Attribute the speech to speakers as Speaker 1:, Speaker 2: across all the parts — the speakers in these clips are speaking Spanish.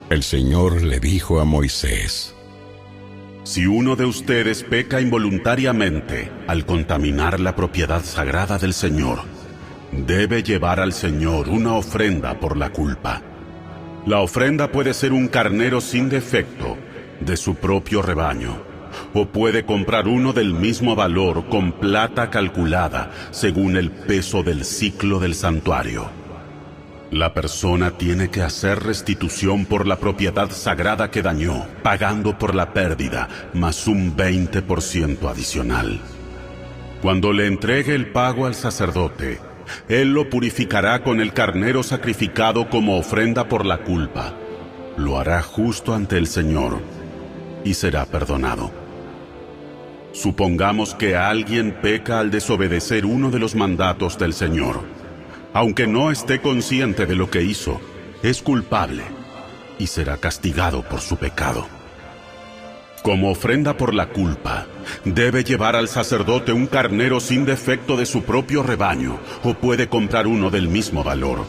Speaker 1: El Señor le dijo a Moisés:
Speaker 2: Si uno de ustedes peca involuntariamente al contaminar la propiedad sagrada del Señor, debe llevar al Señor una ofrenda por la culpa. La ofrenda puede ser un carnero sin defecto de su propio rebaño, o puede comprar uno del mismo valor con plata calculada según el peso del siclo del santuario. La persona tiene que hacer restitución por la propiedad sagrada que dañó, pagando por la pérdida, más un 20% adicional. Cuando le entregue el pago al sacerdote, él lo purificará con el carnero sacrificado como ofrenda por la culpa. Lo hará justo ante el Señor y será perdonado. Supongamos que alguien peca al desobedecer uno de los mandatos del Señor. Aunque no esté consciente de lo que hizo, es culpable y será castigado por su pecado. Como ofrenda por la culpa, debe llevar al sacerdote un carnero sin defecto de su propio rebaño, o puede comprar uno del mismo valor.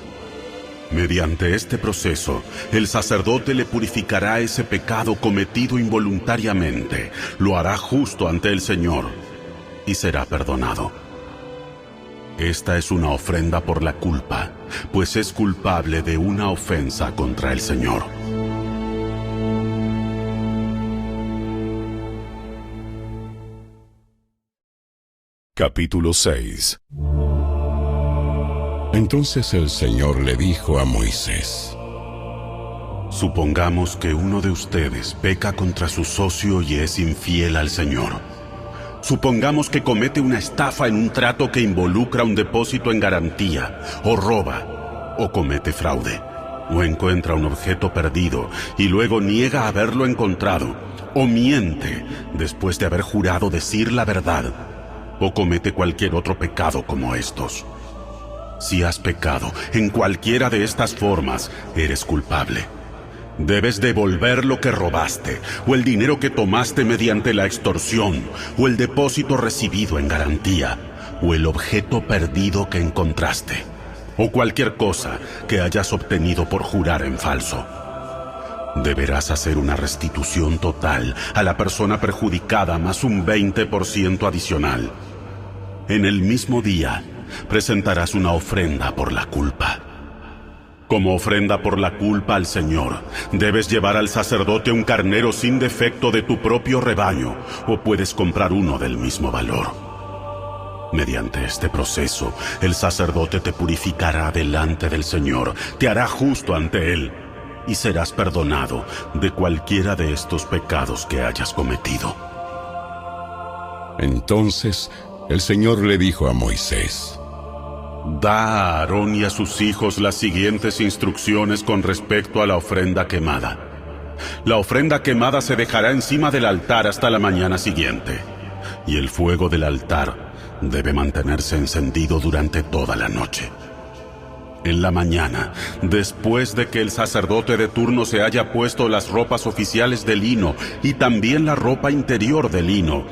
Speaker 2: Mediante este proceso, el sacerdote le purificará ese pecado cometido involuntariamente, lo hará justo ante el Señor y será perdonado. Esta es una ofrenda por la culpa, pues es culpable de una ofensa contra el Señor.
Speaker 1: Capítulo 6. Entonces el Señor le dijo a Moisés:
Speaker 2: Supongamos que uno de ustedes peca contra su socio y es infiel al Señor. Supongamos que comete una estafa en un trato que involucra un depósito en garantía, o roba, o comete fraude, o encuentra un objeto perdido y luego niega haberlo encontrado, o miente después de haber jurado decir la verdad, o comete cualquier otro pecado como estos. Si has pecado en cualquiera de estas formas, eres culpable. Debes devolver lo que robaste, o el dinero que tomaste mediante la extorsión, o el depósito recibido en garantía, o el objeto perdido que encontraste, o cualquier cosa que hayas obtenido por jurar en falso. Deberás hacer una restitución total a la persona perjudicada más un 20% adicional. En el mismo día, presentarás una ofrenda por la culpa. Como ofrenda por la culpa al Señor, debes llevar al sacerdote un carnero sin defecto de tu propio rebaño, o puedes comprar uno del mismo valor. Mediante este proceso, el sacerdote te purificará delante del Señor, te hará justo ante Él, y serás perdonado de cualquiera de estos pecados que hayas cometido.
Speaker 1: Entonces el Señor le dijo a Moisés:
Speaker 2: Da a Aarón y a sus hijos las siguientes instrucciones con respecto a la ofrenda quemada. La ofrenda quemada se dejará encima del altar hasta la mañana siguiente, y el fuego del altar debe mantenerse encendido durante toda la noche. En la mañana, después de que el sacerdote de turno se haya puesto las ropas oficiales de lino y también la ropa interior de lino,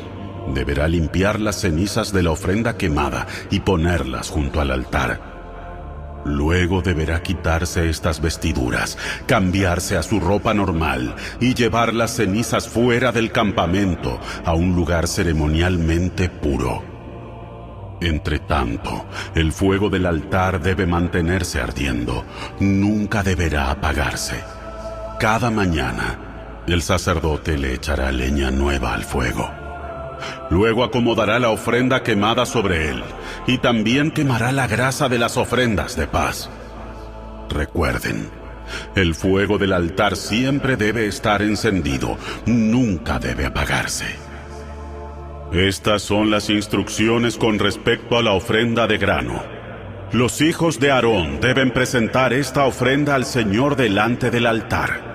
Speaker 2: deberá limpiar las cenizas de la ofrenda quemada y ponerlas junto al altar. Luego deberá quitarse estas vestiduras, cambiarse a su ropa normal y llevar las cenizas fuera del campamento a un lugar ceremonialmente puro. Entre tanto, el fuego del altar debe mantenerse ardiendo, nunca deberá apagarse. Cada mañana, el sacerdote le echará leña nueva al fuego. Luego acomodará la ofrenda quemada sobre él, y también quemará la grasa de las ofrendas de paz. Recuerden, el fuego del altar siempre debe estar encendido, nunca debe apagarse. Estas son las instrucciones con respecto a la ofrenda de grano. Los hijos de Aarón deben presentar esta ofrenda al Señor delante del altar.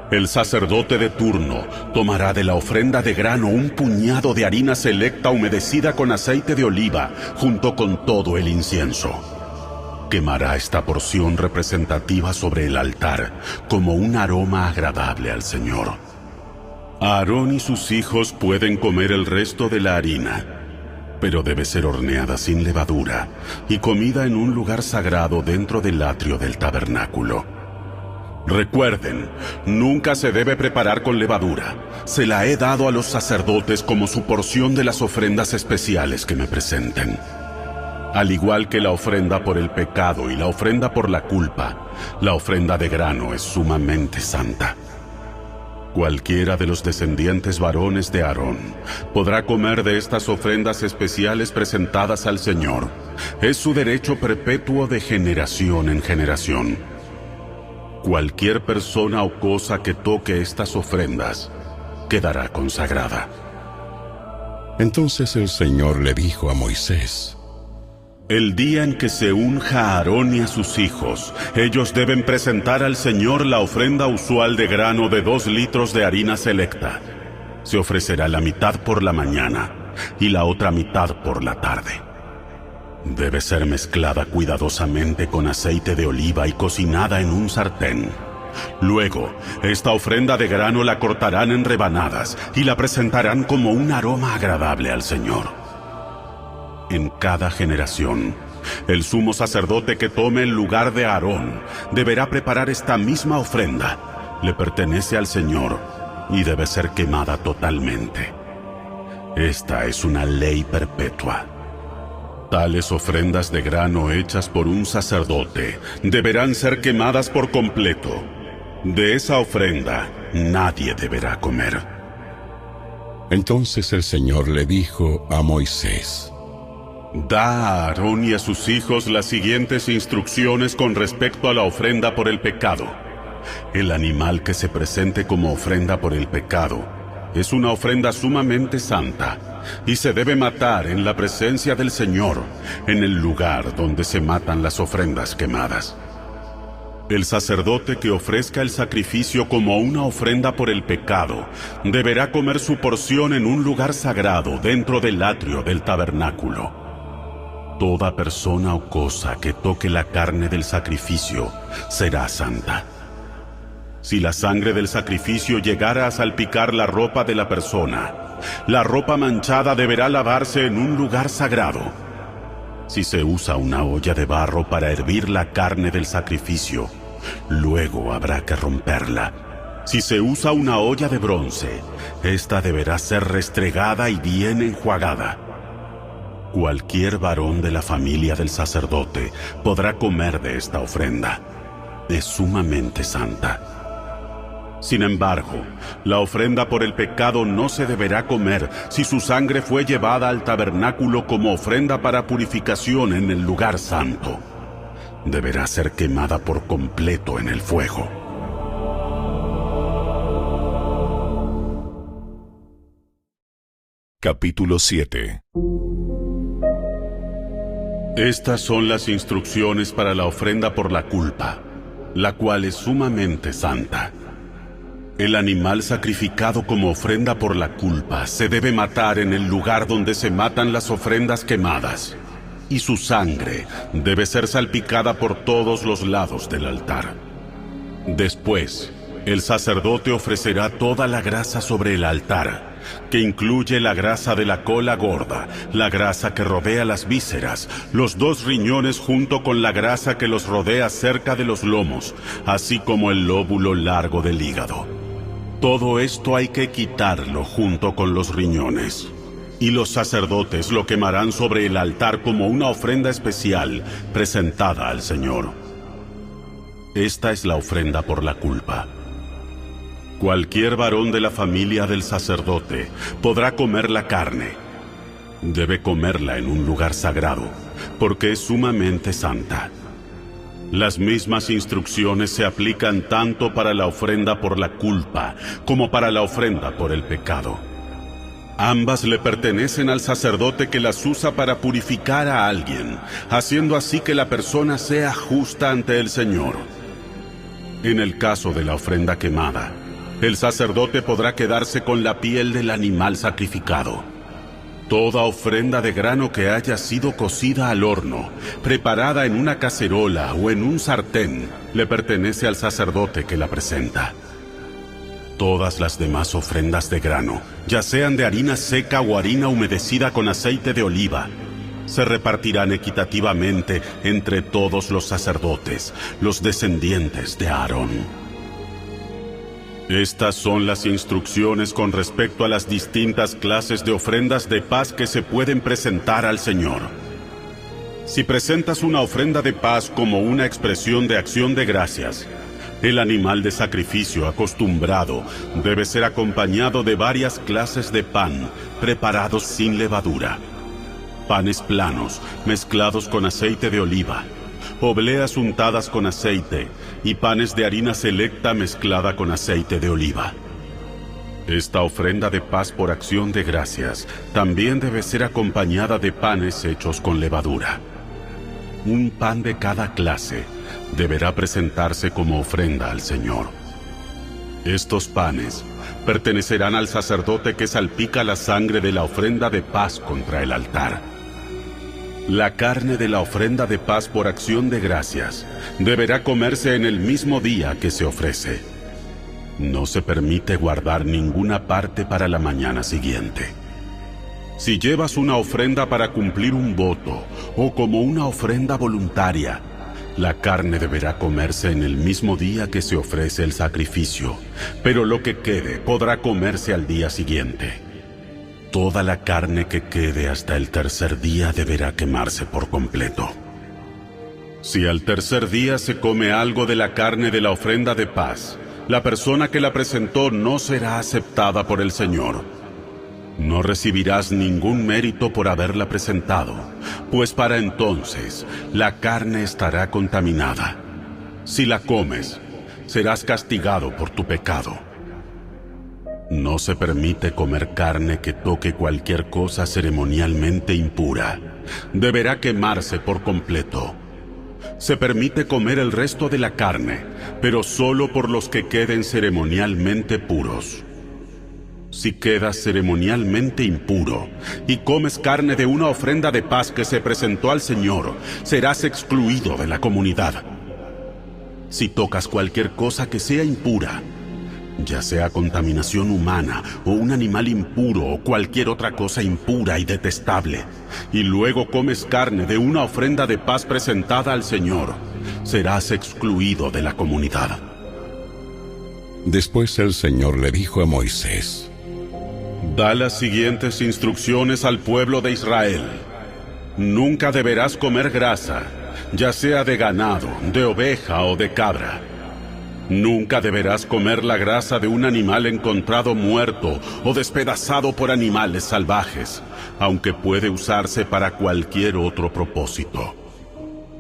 Speaker 2: El sacerdote de turno tomará de la ofrenda de grano un puñado de harina selecta humedecida con aceite de oliva, junto con todo el incienso. Quemará esta porción representativa sobre el altar como un aroma agradable al Señor. Aarón y sus hijos pueden comer el resto de la harina, pero debe ser horneada sin levadura y comida en un lugar sagrado dentro del atrio del tabernáculo. Recuerden, nunca se debe preparar con levadura. Se la he dado a los sacerdotes como su porción de las ofrendas especiales que me presenten. Al igual que la ofrenda por el pecado y la ofrenda por la culpa, la ofrenda de grano es sumamente santa. Cualquiera de los descendientes varones de Aarón podrá comer de estas ofrendas especiales presentadas al Señor. Es su derecho perpetuo de generación en generación. Cualquier persona o cosa que toque estas ofrendas quedará consagrada.
Speaker 1: Entonces el Señor le dijo a Moisés:
Speaker 2: El día en que se unja a Aarón y a sus hijos, ellos deben presentar al Señor la ofrenda usual de grano de 2 litros de harina selecta. Se ofrecerá la mitad por la mañana y la otra mitad por la tarde. Debe ser mezclada cuidadosamente con aceite de oliva y cocinada en un sartén. Luego, esta ofrenda de grano la cortarán en rebanadas y la presentarán como un aroma agradable al Señor. En cada generación, el sumo sacerdote que tome el lugar de Aarón deberá preparar esta misma ofrenda. Le pertenece al Señor y debe ser quemada totalmente. Esta es una ley perpetua. Tales ofrendas de grano hechas por un sacerdote deberán ser quemadas por completo. De esa ofrenda nadie deberá comer.
Speaker 1: Entonces el Señor le dijo a Moisés:
Speaker 2: Da a Aarón y a sus hijos las siguientes instrucciones con respecto a la ofrenda por el pecado. El animal que se presente como ofrenda por el pecado es una ofrenda sumamente santa y se debe matar en la presencia del Señor, en el lugar donde se matan las ofrendas quemadas. El sacerdote que ofrezca el sacrificio como una ofrenda por el pecado deberá comer su porción en un lugar sagrado dentro del atrio del tabernáculo. Toda persona o cosa que toque la carne del sacrificio será santa. Si la sangre del sacrificio llegara a salpicar la ropa de la persona, la ropa manchada deberá lavarse en un lugar sagrado. Si se usa una olla de barro para hervir la carne del sacrificio, luego habrá que romperla. Si se usa una olla de bronce, esta deberá ser restregada y bien enjuagada. Cualquier varón de la familia del sacerdote podrá comer de esta ofrenda. Es sumamente santa. Sin embargo, la ofrenda por el pecado no se deberá comer si su sangre fue llevada al tabernáculo como ofrenda para purificación en el lugar santo. Deberá ser quemada por completo en el fuego.
Speaker 1: Capítulo 7.
Speaker 2: Estas son las instrucciones para la ofrenda por la culpa, la cual es sumamente santa. El animal sacrificado como ofrenda por la culpa se debe matar en el lugar donde se matan las ofrendas quemadas, y su sangre debe ser salpicada por todos los lados del altar. Después, el sacerdote ofrecerá toda la grasa sobre el altar, que incluye la grasa de la cola gorda, la grasa que rodea las vísceras, los 2 riñones junto con la grasa que los rodea cerca de los lomos, así como el lóbulo largo del hígado. Todo esto hay que quitarlo junto con los riñones. Y los sacerdotes lo quemarán sobre el altar como una ofrenda especial presentada al Señor. Esta es la ofrenda por la culpa. Cualquier varón de la familia del sacerdote podrá comer la carne. Debe comerla en un lugar sagrado, porque es sumamente santa. Las mismas instrucciones se aplican tanto para la ofrenda por la culpa como para la ofrenda por el pecado. Ambas le pertenecen al sacerdote que las usa para purificar a alguien, haciendo así que la persona sea justa ante el Señor. En el caso de la ofrenda quemada, el sacerdote podrá quedarse con la piel del animal sacrificado. Toda ofrenda de grano que haya sido cocida al horno, preparada en una cacerola o en un sartén, le pertenece al sacerdote que la presenta. Todas las demás ofrendas de grano, ya sean de harina seca o harina humedecida con aceite de oliva, se repartirán equitativamente entre todos los sacerdotes, los descendientes de Aarón. Estas son las instrucciones con respecto a las distintas clases de ofrendas de paz que se pueden presentar al Señor. Si presentas una ofrenda de paz como una expresión de acción de gracias, el animal de sacrificio acostumbrado debe ser acompañado de varias clases de pan preparados sin levadura, panes planos mezclados con aceite de oliva, obleas untadas con aceite y panes de harina selecta mezclada con aceite de oliva. Esta ofrenda de paz por acción de gracias también debe ser acompañada de panes hechos con levadura. Un pan de cada clase deberá presentarse como ofrenda al Señor. Estos panes pertenecerán al sacerdote que salpica la sangre de la ofrenda de paz contra el altar. La carne de la ofrenda de paz por acción de gracias deberá comerse en el mismo día que se ofrece. No se permite guardar ninguna parte para la mañana siguiente. Si llevas una ofrenda para cumplir un voto o como una ofrenda voluntaria, la carne deberá comerse en el mismo día que se ofrece el sacrificio, pero lo que quede podrá comerse al día siguiente. Toda la carne que quede hasta el tercer día deberá quemarse por completo. Si al tercer día se come algo de la carne de la ofrenda de paz, la persona que la presentó no será aceptada por el Señor. No recibirás ningún mérito por haberla presentado, pues para entonces la carne estará contaminada. Si la comes, serás castigado por tu pecado. No se permite comer carne que toque cualquier cosa ceremonialmente impura. Deberá quemarse por completo. Se permite comer el resto de la carne, pero solo por los que queden ceremonialmente puros. Si quedas ceremonialmente impuro y comes carne de una ofrenda de paz que se presentó al Señor, serás excluido de la comunidad. Si tocas cualquier cosa que sea impura, ya sea contaminación humana o un animal impuro o cualquier otra cosa impura y detestable, y luego comes carne de una ofrenda de paz presentada al Señor, serás excluido de la comunidad.
Speaker 1: Después el Señor le dijo a Moisés:
Speaker 2: Da las siguientes instrucciones al pueblo de Israel. Nunca deberás comer grasa, ya sea de ganado, de oveja o de cabra. Nunca deberás comer la grasa de un animal encontrado muerto o despedazado por animales salvajes, aunque puede usarse para cualquier otro propósito.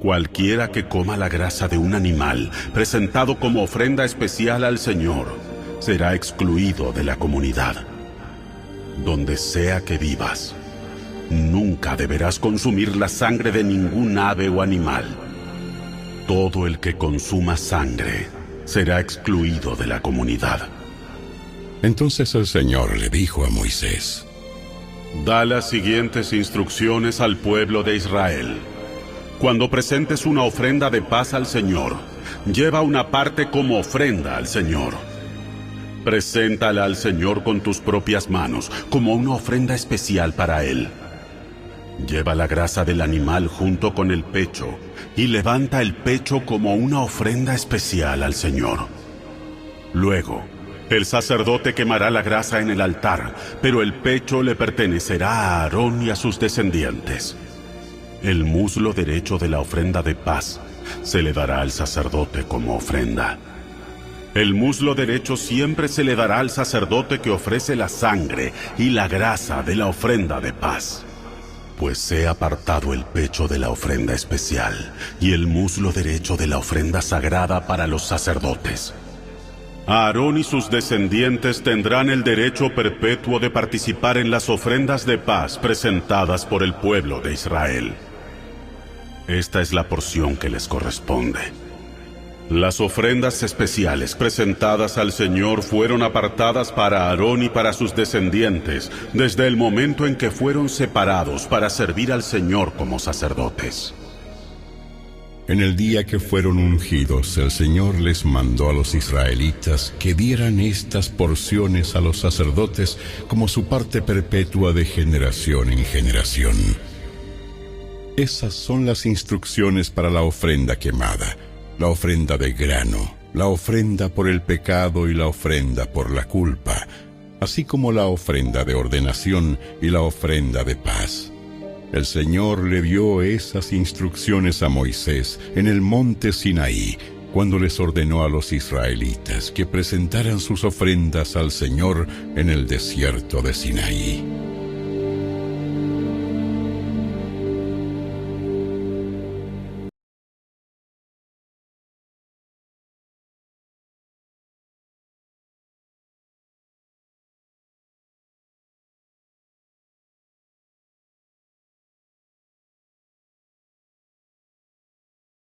Speaker 2: Cualquiera que coma la grasa de un animal presentado como ofrenda especial al Señor será excluido de la comunidad. Donde sea que vivas, nunca deberás consumir la sangre de ningún ave o animal. Todo el que consuma sangre será excluido de la comunidad.
Speaker 1: Entonces el Señor le dijo a Moisés:
Speaker 2: Da las siguientes instrucciones al pueblo de Israel. Cuando presentes una ofrenda de paz al Señor, lleva una parte como ofrenda al Señor. Preséntala al Señor con tus propias manos, como una ofrenda especial para Él. Lleva la grasa del animal junto con el pecho y levanta el pecho como una ofrenda especial al Señor. Luego, el sacerdote quemará la grasa en el altar, pero el pecho le pertenecerá a Aarón y a sus descendientes. El muslo derecho de la ofrenda de paz se le dará al sacerdote como ofrenda. El muslo derecho siempre se le dará al sacerdote que ofrece la sangre y la grasa de la ofrenda de paz. Pues sea apartado el pecho de la ofrenda especial y el muslo derecho de la ofrenda sagrada para los sacerdotes. Aarón y sus descendientes tendrán el derecho perpetuo de participar en las ofrendas de paz presentadas por el pueblo de Israel. Esta es la porción que les corresponde. Las ofrendas especiales presentadas al Señor fueron apartadas para Aarón y para sus descendientes desde el momento en que fueron separados para servir al Señor como sacerdotes.
Speaker 1: En el día que fueron ungidos, el Señor les mandó a los israelitas que dieran estas porciones a los sacerdotes como su parte perpetua de generación en generación. Esas son las instrucciones para la ofrenda quemada, la ofrenda de grano, la ofrenda por el pecado y la ofrenda por la culpa, así como la ofrenda de ordenación y la ofrenda de paz. El Señor le dio esas instrucciones a Moisés en el monte Sinaí, cuando les ordenó a los israelitas que presentaran sus ofrendas al Señor en el desierto de Sinaí.